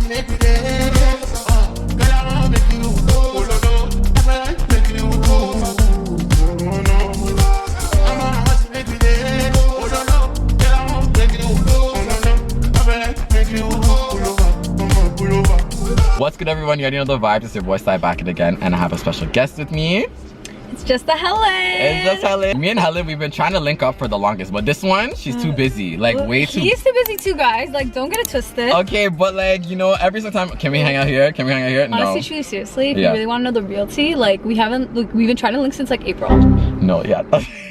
What's good, everyone? You already know the vibes. It's your boy Sly back again, and I have a special guest with me. It's just the Helen. It's just Helen. Me and Helen, we've been trying to link up for the longest, but this one, she's too busy. Like, way too. He's too busy too, guys. Like, don't get it twisted. Okay, but like, you know, every single time, can we hang out here? Can we hang out here? Honestly, no. truly, seriously, if you really want to know the real tea, like, we've been trying to link since like April. No, yeah.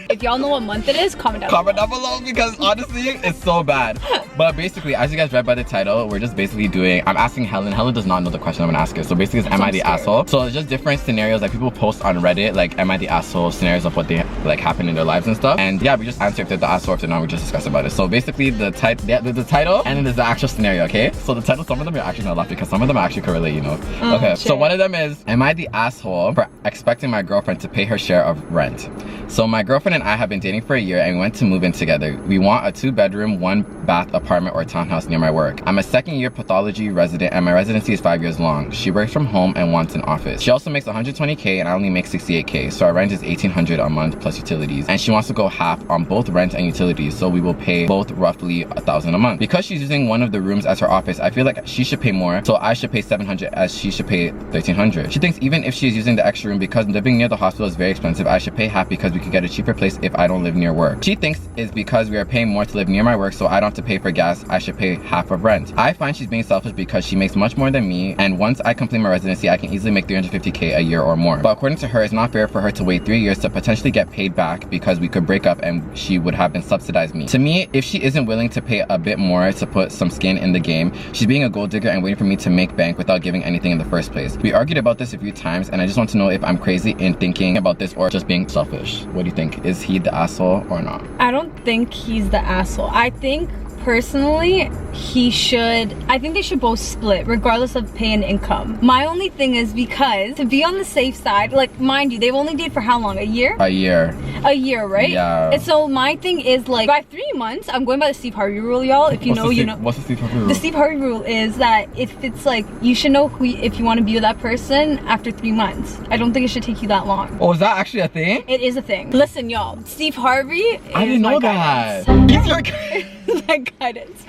If y'all know what month it is, comment down below because honestly, it's so bad. But basically, as you guys read by the title, we're just basically doing, I'm asking Helen. Helen does not know the question I'm gonna ask her. So basically, it's am I the asshole? So it's just different scenarios like people post on Reddit, like am I the asshole scenarios of what they like happen in their lives and stuff. And yeah, we just answer if they're the asshole or if they're not, we just discuss about it. So basically, the title and then there's the actual scenario, okay? So the title, some of them you're actually gonna laugh because some of them I actually can relate, you know? Okay, so one of them is, am I the asshole for expecting my girlfriend to pay her share of rent? So my girlfriend and I have been dating for a year and we went to move in together. We want a 2-bedroom, 1-bath apartment or townhouse near my work. I'm a second-year pathology resident and my residency is 5 years long. She works from home and wants an office. She also makes $120K and I only make $68K, so our rent is $1,800 a month plus utilities. And she wants to go half on both rent and utilities, so we will pay both roughly $1,000 a month. Because she's using one of the rooms as her office, I feel like she should pay more, so I should pay $700 as she should pay $1,300. She thinks even if she's using the extra room because living near the hospital is very expensive, I should pay half because we could get a cheaper place if I don't live near work. She thinks it's because we are paying more to live near my work, so I don't have to pay for gas, I should pay half of rent. I find she's being selfish because she makes much more than me, and once I complete my residency, I can easily make $350K a year or more. But according to her, it's not fair for her to wait 3 years to potentially get paid back because we could break up and she would have been subsidized me. To me, if she isn't willing to pay a bit more to put some skin in the game, she's being a gold digger and waiting for me to make bank without giving anything in the first place. We argued about this a few times and I just want to know if I'm crazy in thinking about this or just being selfish. What do you think? Is he the asshole or not? I don't think he's the asshole. I think personally I think they should both split regardless of pay and income. My only thing is, because to be on the safe side, like, mind you, they've only dated for how long? A year, right? Yeah. And so my thing is, like, by 3 months, I'm going by the Steve Harvey rule, y'all. If you know, you know. What's the Steve Harvey rule? The Steve Harvey rule is that if it's like, you should know if you want to be with that person after 3 months. I don't think it should take you that long. Oh, is that actually a thing? It is a thing. Listen, y'all, Steve Harvey is I didn't know that. He's your like guidance.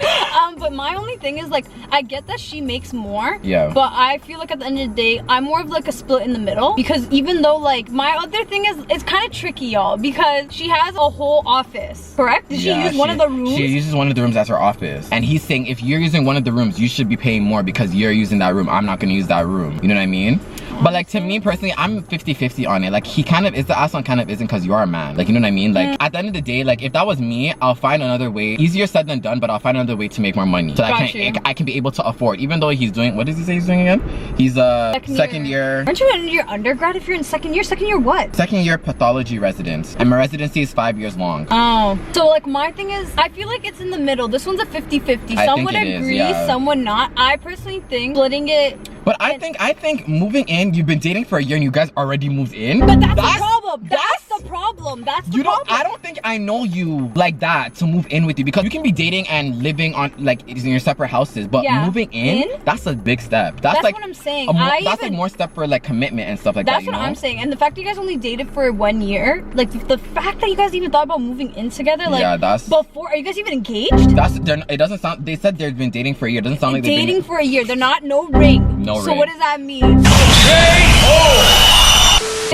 But my only thing is, like, I get that she makes more, yeah, but I feel like at the end of the day, I'm more of like a split in the middle, because even though, like, my other thing is, it's kind of tricky, y'all, because she has a whole office, correct? Did she use one of the rooms? She uses one of the rooms as her office, and he's saying if you're using one of the rooms, you should be paying more because you're using that room. I'm not gonna use that room, you know what I mean? But like, to me personally, I'm 50-50 on it. Like, he kind of is the asshole, kind of isn't, because you are a man. Like, you know what I mean? Like, at the end of the day, like, if that was me, I'll find another way. Easier said than done, but I'll find another way to make more money. So I can be able to afford, even though he's doing, what does he say he's doing again? He's a second year. Aren't you in your undergrad if you're in second year? Second year what? Second year pathology residence. And my residency is 5 years long. Oh. So like, my thing is, I feel like it's in the middle. This one's a 50-50. Some would agree, some would not. I personally think splitting it. But I think moving in, you've been dating for a year and you guys already moved in. But that's the problem. That's the problem. I don't think I know you like that to move in with you, because you can be dating and living on, like, in your separate houses, but moving in, that's a big step. That's like what I'm saying. That's like more step for like commitment and stuff like that. That's what I'm saying. And the fact that you guys only dated for 1 year, like, the fact that you guys even thought about moving in together, like, before, are you guys even engaged? It doesn't sound. They said they've been dating for a year. It doesn't sound like they've been dating for a year. They're not, no ring. No ring. So what does that mean?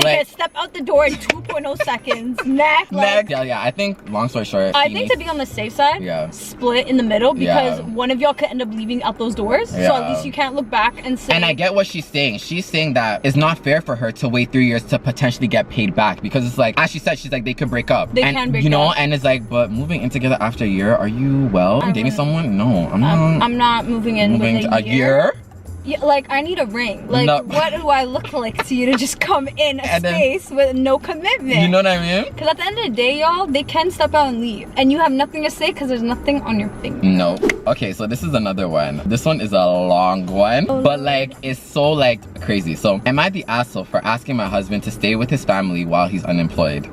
They can step out the door in 2.0 seconds. Next. Yeah. I think, long story short, I think to be on the safe side, split in the middle, because one of y'all could end up leaving out those doors. So at least you can't look back and say. And I get what she's saying. She's saying that it's not fair for her to wait 3 years to potentially get paid back, because it's like, as she said, she's like, they could break up. They can break up. You know, and it's like, but moving in together after a year, are you I'm dating someone? No, I'm not. I'm not moving in with a year. Yeah, like, I need a ring. Like, what do I look like to you to just come in a space with no commitment? You know what I mean? Because at the end of the day, y'all, they can step out and leave, and you have nothing to say because there's nothing on your finger. No. Okay, so this is another one. This one is a long one, but like, it's so like crazy. So, am I the asshole for asking my husband to stay with his family while he's unemployed?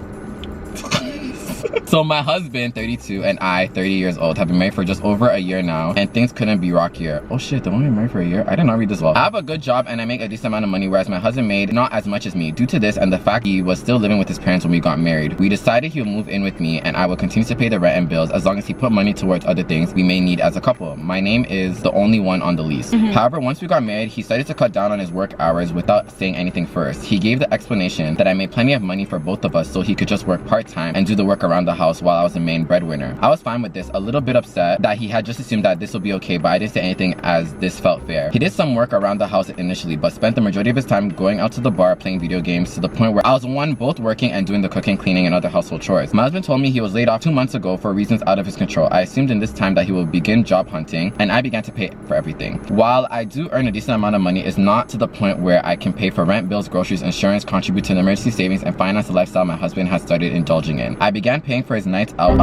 So my husband, 32, and I, 30 years old, have been married for just over a year now, and things couldn't be rockier. Oh shit, they've only been married for a year? I did not read this well. I have a good job and I make a decent amount of money, whereas my husband made not as much as me. Due to this and the fact he was still living with his parents when we got married, we decided he would move in with me and I will continue to pay the rent and bills as long as he put money towards other things we may need as a couple. My name is the only one on the lease. However, once we got married, he started to cut down on his work hours without saying anything first. He gave the explanation that I made plenty of money for both of us so he could just work part-time and do the work around the house while I was the main breadwinner. I was fine with this, a little bit upset that he had just assumed that this would be okay, but I didn't say anything as this felt fair. He did some work around the house initially, but spent the majority of his time going out to the bar playing video games to the point where I was both working and doing the cooking, cleaning, and other household chores. My husband told me he was laid off 2 months ago for reasons out of his control. I assumed in this time that he would begin job hunting, and I began to pay for everything. While I do earn a decent amount of money, it's not to the point where I can pay for rent, bills, groceries, insurance, contribute to an emergency savings, and finance the lifestyle my husband has started indulging in. I began paying for his nights out,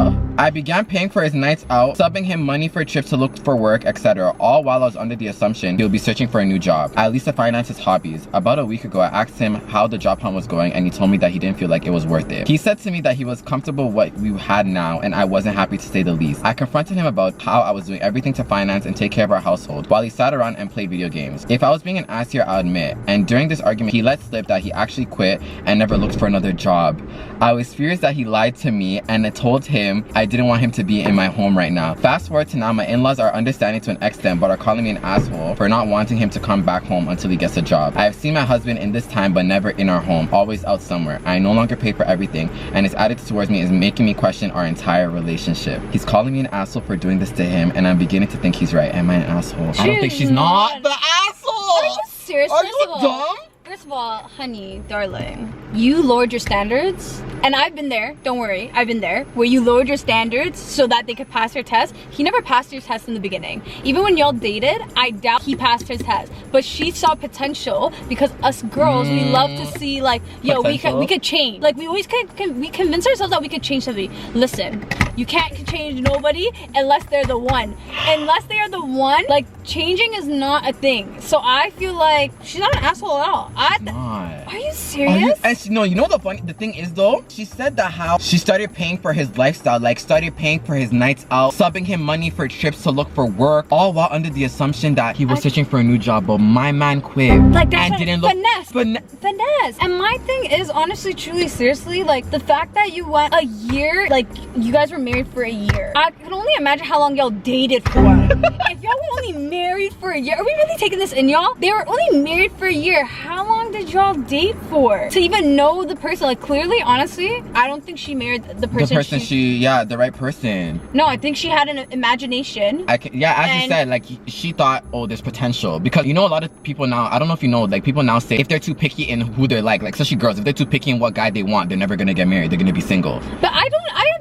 subbing him money for trips to look for work, etc. All while I was under the assumption he would be searching for a new job, at least to finance his hobbies. About a week ago, I asked him how the job hunt was going, and he told me that he didn't feel like it was worth it. He said to me that he was comfortable with what we had now, and I wasn't happy, to say the least. I confronted him about how I was doing everything to finance and take care of our household, while he sat around and played video games. If I was being an ass here, I'll admit. And during this argument, he let slip that he actually quit and never looked for another job. I was furious that he lied to me, and I told him I didn't want him to be in my home right now. Fast forward to now, my in-laws are understanding to an extent, but are calling me an asshole for not wanting him to come back home until he gets a job. I have seen my husband in this time, but never in our home, always out somewhere. I no longer pay for everything, and his attitude towards me is making me question our entire relationship. He's calling me an asshole for doing this to him, and I'm beginning to think he's right. Am I an asshole? I don't think she's not the asshole! Are you serious? Are you dumb? First of all, honey, darling, you lowered your standards, and I've been there, don't worry, I've been there, where you lowered your standards so that they could pass your test. He never passed your test in the beginning. Even when y'all dated, I doubt he passed his test. But she saw potential, because us girls, we love to see like, yo, we could change. Like, we always we convince ourselves that we could change somebody. Listen, you can't change nobody unless they're the one. Unless they are the one, like, changing is not a thing. So I feel like she's not an asshole at all. Are you serious? No, you know the thing is though, she said that how she started paying for his lifestyle, like started paying for his nights out, subbing him money for trips to look for work, all while under the assumption that he was searching for a new job, but my man quit. Like, that's and didn't finesse. Finesse. And my thing is, honestly, truly, seriously, like the fact that you went a year, like you guys were married for a year. I can only imagine how long y'all dated for. If y'all were only married for a year, are we really taking this in, y'all? They were only married for a year. How long did y'all date for? To even know the person, like clearly, honestly, I don't think she married the person. The right person. No, I think she had an imagination. As you said, like she thought, oh, there's potential. Because you know, a lot of people now, I don't know if you know, like people now say if they're too picky in who they're like especially girls, if they're too picky in what guy they want, they're never gonna get married. They're gonna be single. But I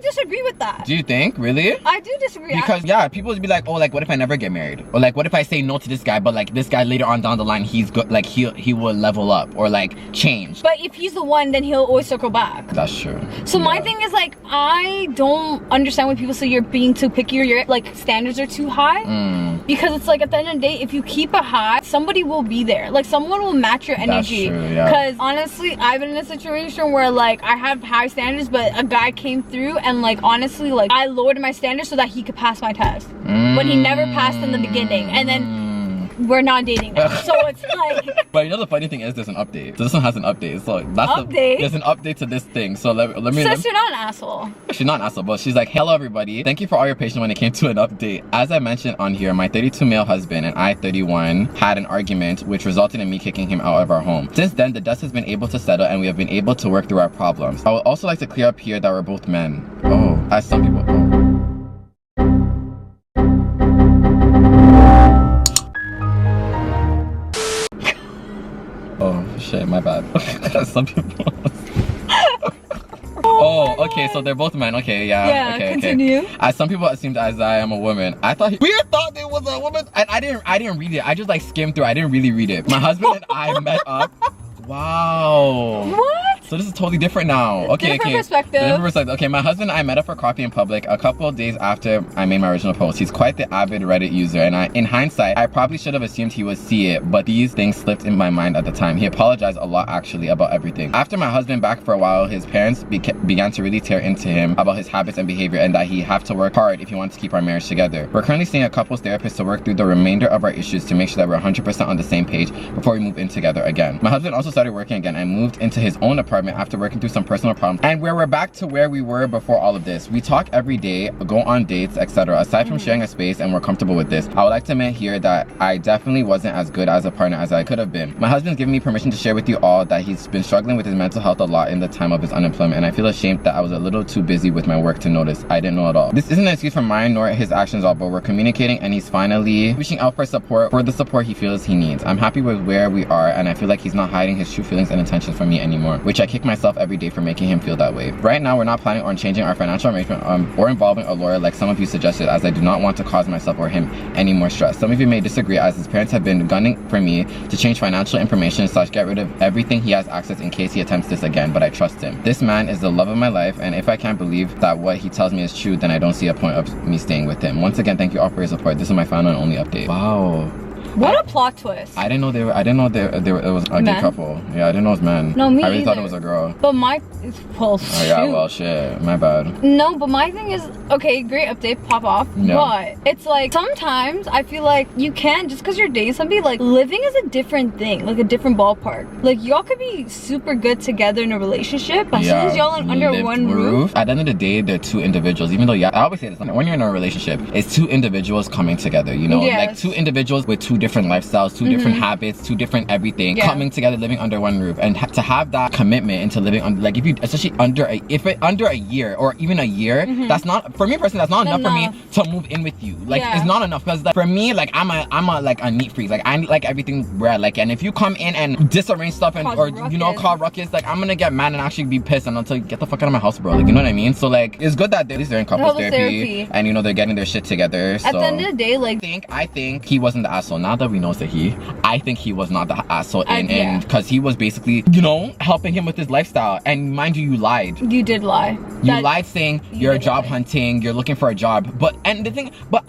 disagree with that. Do you think? Really? I do disagree. Because people would be like, oh, like what if I never get married? Or like what if I say no to this guy, but like this guy later on down the line, he's good, like he will level up or like change. But if he's the one, then he'll always circle back. That's true. So my thing is like, I don't understand when people say you're being too picky or your like standards are too high. Because it's like at the end of the day, if you keep it high, somebody will be there. Like someone will match your energy. That's true, yeah. Because honestly, I've been in a situation where like I have high standards, but a guy came through and like honestly, like I lowered my standards so that he could pass my test. When he never passed in the beginning. And then we're not dating now. So it's like. But you know the funny thing is there's an update. So this one has an update. So that's there's an update to this thing. So let me. Sis, you're not an asshole. She's not an asshole, but she's like, hello everybody. Thank you for all your patience when it came to an update. As I mentioned on here, my 32 male husband and I, 31, had an argument which resulted in me kicking him out of our home. Since then, the dust has been able to settle and we have been able to work through our problems. I would also like to clear up here that we're both men. Oh, as some people. Oh shit, my bad. Some people. Oh, okay, so they're both men. Okay, yeah. Okay, continue. As some people assumed as I am a woman. I thought we thought there was a woman, and I didn't read it. I just like skimmed through. I didn't really read it. My husband and I met up. Wow. What? So this is totally different now. Okay, Different okay. perspective. Different perspective. Okay, my husband and I met up for coffee in public a couple of days after I made my original post. He's quite the avid Reddit user, and in hindsight, I probably should have assumed he would see it, but these things slipped in my mind at the time. He apologized a lot actually about everything. After my husband back for a while, his parents began to really tear into him about his habits and behavior, and that he have to work hard if he wants to keep our marriage together. We're currently seeing a couples therapist to work through the remainder of our issues to make sure that we're 100% on the same page before we move in together again. My husband also started working again and moved into his own apartment after working through some personal problems, and we're back to where we were before all of this. We talk every day, go on dates, etc. Aside from sharing a space, and we're comfortable with this, I would like to admit here that I definitely wasn't as good as a partner as I could have been. My husband's given me permission to share with you all that he's been struggling with his mental health a lot in the time of his unemployment, and I feel ashamed that I was a little too busy with my work to notice. I didn't know at all. This isn't an excuse for mine nor his actions all, but we're communicating, and he's finally reaching out for the support he feels he needs. I'm happy with where we are, and I feel like he's not hiding his true feelings and intentions from me anymore, which I kick myself every day for making him feel that way. Right now, we're not planning on changing our financial arrangement or involving a lawyer like some of you suggested, as I do not want to cause myself or him any more stress. Some of you may disagree, as his parents have been gunning for me to change financial information / get rid of everything he has access in case he attempts this again, but I trust him. This man is the love of my life, and if I can't believe that what he tells me is true, then I don't see a point of me staying with him. Once again, thank you all for your support. This is my final and only update. Wow. What a plot twist. I didn't know it was a gay couple. Yeah, I didn't know it was men. No, me I really either. thought it was a girl. But well, Oh yeah, well shit, my bad. No, but my thing is, okay, great update, pop off. Yeah. But it's like, sometimes I feel like you can't, just because you're dating somebody, like living is a different thing, like a different ballpark. Like y'all could be super good together in a relationship, but as soon as y'all are under one roof. At the end of the day, they're two individuals. Even though, yeah, I always say this, when you're in a relationship, it's two individuals coming together, you know? Yes. Like two individuals with two different lifestyles, two different habits, two different everything, coming together, living under one roof. And to have that commitment into living on, like if you, especially under a year or even a year, that's not, for me personally, that's not enough for me to move in with you. Like it's not enough, because like for me, like I'm a like a neat freak. Like I need like everything where I like it. And if you come in and disarrange stuff and you know, cause ruckus, like I'm gonna get mad and actually be pissed, and I'll tell you, get the fuck out of my house, bro. Like, you know what I mean? So like it's good that at least they're in couples therapy and you know they're getting their shit together. At the end of the day, like I think he wasn't the asshole. Now that we know that I think he was not the asshole in because he was basically, you know, helping him with his lifestyle. And mind you, you lied. You did lie. You lied saying you're job hunting, you're looking for a job. But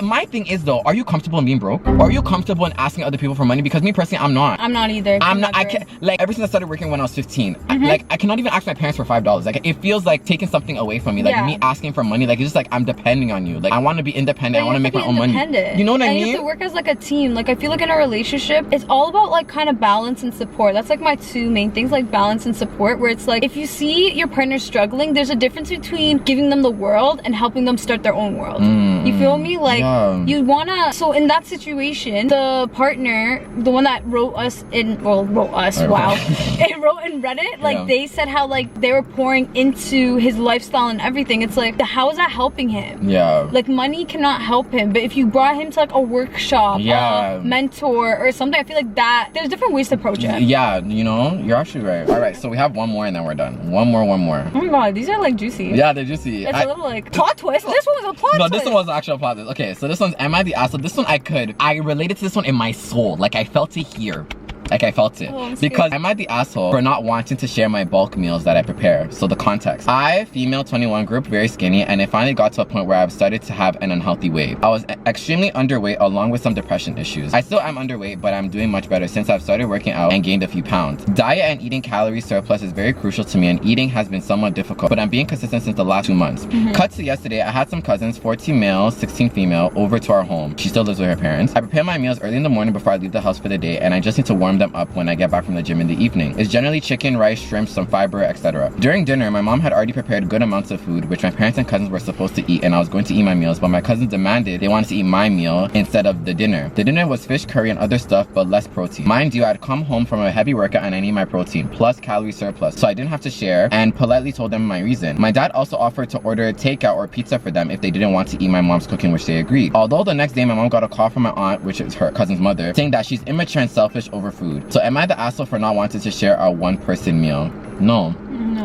my thing is though, are you comfortable in being broke? Or are you comfortable in asking other people for money? Because me personally, I'm not. I'm not either. I can't, like ever since I started working when I was 15, I cannot even ask my parents for $5. Like it feels like taking something away from me. Like me asking for money, like it's just like I'm depending on you. Like I want to be independent. I want to make my own money. You know what I mean? You have to work as like a team. Like I feel like in a relationship, it's all about like kind of balance and support. That's like my two main things, like balance and support, where it's like if you see your partner struggling, there's a difference between giving them the world and helping them start their own world. You feel me? Like you wanna, so in that situation, the partner, the one that wrote us in, well, wrote us, wow. It wrote in Reddit, like they said how like they were pouring into his lifestyle and everything. It's like, how is that helping him? Like money cannot help him, but if you brought him to like a workshop, a mentor or something, I feel like that there's different ways to approach it. Yeah, you know, you're actually right. All right, so we have one more and then we're done. One more. Oh my god, these are like juicy. Yeah, they're juicy. It's a little like plot twist. This one was a plot twist. No, this one was an actual plot twist. Okay, so this one's Am I the Asshole? This one I related to this one in my soul. Like I felt it here. Like I felt it. Because am I the asshole for not wanting to share my bulk meals that I prepare? So the context. I, female 21 group, very skinny, and it finally got to a point where I've started to have an unhealthy weight. I was extremely underweight along with some depression issues. I still am underweight, but I'm doing much better since I've started working out and gained a few pounds. Diet and eating calorie surplus is very crucial to me, and eating has been somewhat difficult, but I'm being consistent since the last 2 months. Cut to yesterday, I had some cousins, 14 male, 16 female, over to our home. She still lives with her parents. I prepare my meals early in the morning before I leave the house for the day, and I just need to warm them up when I get back from the gym in the evening. It's generally chicken, rice, shrimp, some fiber, etc. During dinner, my mom had already prepared good amounts of food, which my parents and cousins were supposed to eat, and I was going to eat my meals, but my cousins demanded they wanted to eat my meal instead of the dinner. The dinner was fish curry and other stuff, but less protein. Mind you, I'd come home from a heavy workout and I need my protein, plus calorie surplus, so I didn't have to share, and politely told them my reason. My dad also offered to order takeout or pizza for them if they didn't want to eat my mom's cooking, which they agreed. Although the next day, my mom got a call from my aunt, which is her cousin's mother, saying that she's immature and selfish over food. So am I the asshole for not wanting to share our one-person meal? No,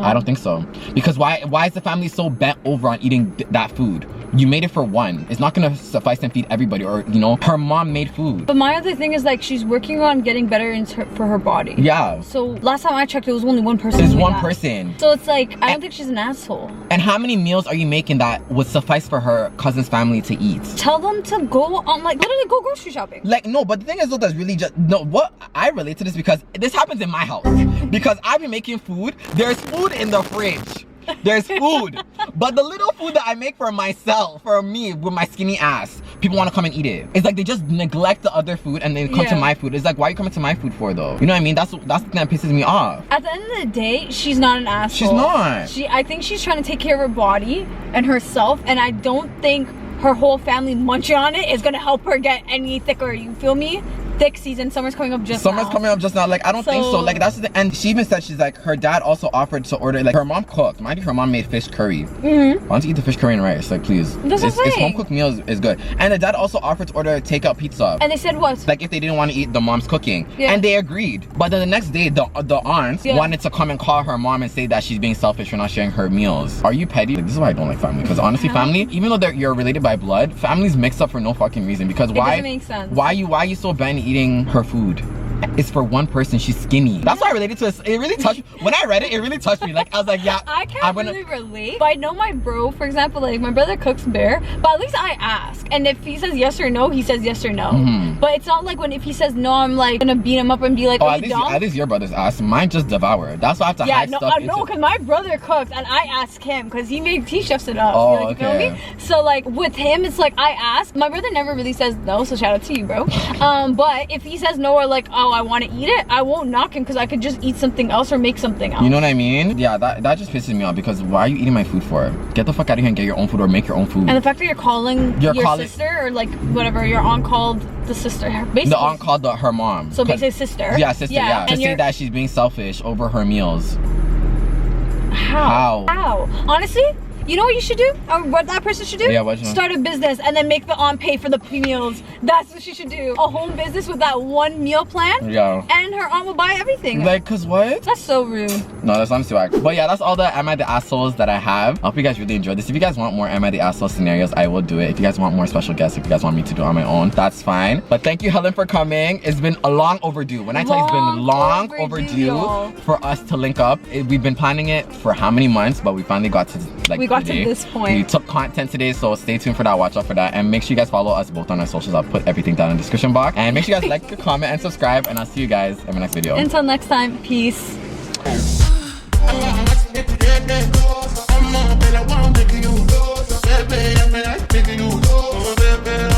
I don't think so. Because why is the family so bent over on eating that food? You made it for one. It's not gonna suffice and feed everybody, or you know, her mom made food. But my other thing is like she's working on getting better for her body. Yeah. So last time I checked, it was only one person. There's doing one that. person. So it's like, I don't think she's an asshole. And how many meals are you making that would suffice for her cousin's family to eat? Tell them to go on, like, literally go grocery shopping. Like, no, but the thing is though, that's really just, no, what, I relate to this because this happens in my house. Because I've been making food, there's food in the fridge. There's food. But the little food that I make for myself, for me, with my skinny ass, people want to come and eat it. It's like they just neglect the other food and they come to my food. It's like, why are you coming to my food for though? You know what I mean? That's the thing that pisses me off. At the end of the day, she's not an asshole. She's not. I think she's trying to take care of her body and herself, and I don't think her whole family munching on it is gonna help her get any thicker. You feel me? Thick season. Summer's coming up just now. Summer's coming up just now. Like, I don't think so. Like, that's the, and she even said, she's like, her dad also offered to order, like, her mom cooked. Mind you, her mom made fish curry. Why don't you eat the fish curry and rice? Like, please. It's home cooked meals is good. And the dad also offered to order takeout pizza. And they said what? Like, if they didn't want to eat the mom's cooking. Yeah. And they agreed. But then the next day, the aunt wanted to come and call her mom and say that she's being selfish for not sharing her meals. Are you petty? Like, this is why I don't like family. Because honestly, family, even though you're related by blood, families mix up for no fucking reason. Because why? It doesn't make sense. Why are you so bad at eating her food? It's for one person. She's skinny. That's why I related to this. It really touched me. When I read it, it really touched me. Like, I was like, yeah, I can't really relate. But I know my bro, for example, like my brother cooks bear, but at least I ask. And if he says yes or no, he says yes or no. But it's not like if he says no, I'm like gonna beat him up and be like, oh, at least your brother's ass. Mine just devour. That's why I have to hide stuff. Yeah, no, because my brother cooks and I ask him because he chefs it up. Oh, you feel me? So like with him, it's like I ask. My brother never really says no, so shout out to you, bro. But if he says no or like, oh, I want to eat it, I won't knock him because I could just eat something else or make something else. You know what I mean? Yeah, that just pisses me off because why are you eating my food for? Get the fuck out of here and get your own food or make your own food. And the fact that you're calling your sister or like whatever, your aunt called the sister. Basically, the aunt called her mom. So basically sister. Yeah, sister, yeah. To say that she's being selfish over her meals. How? Honestly, you know what you should do? Or what that person should do? Yeah, what? Start a business and then make the aunt pay for the meals. That's what she should do. A home business with that one meal plan. Yeah. And her aunt will buy everything. Like, cause what? That's so rude. No, that's honestly whack. But yeah, that's all the Am I the Assholes that I have. I hope you guys really enjoyed this. If you guys want more Am I the Asshole scenarios, I will do it. If you guys want more special guests, if you guys want me to do it on my own, that's fine. But thank you, Helen, for coming. It's been a long overdue. When I tell you it's been long overdue for us to link up. We've been planning it for how many months, but we finally got to this point. We took content today, so stay tuned for that. Watch out for that. And make sure you guys follow us both on our socials. I'll put everything down in the description box. And make sure you guys like, comment, and subscribe. And I'll see you guys in my next video. Until next time, peace. I'm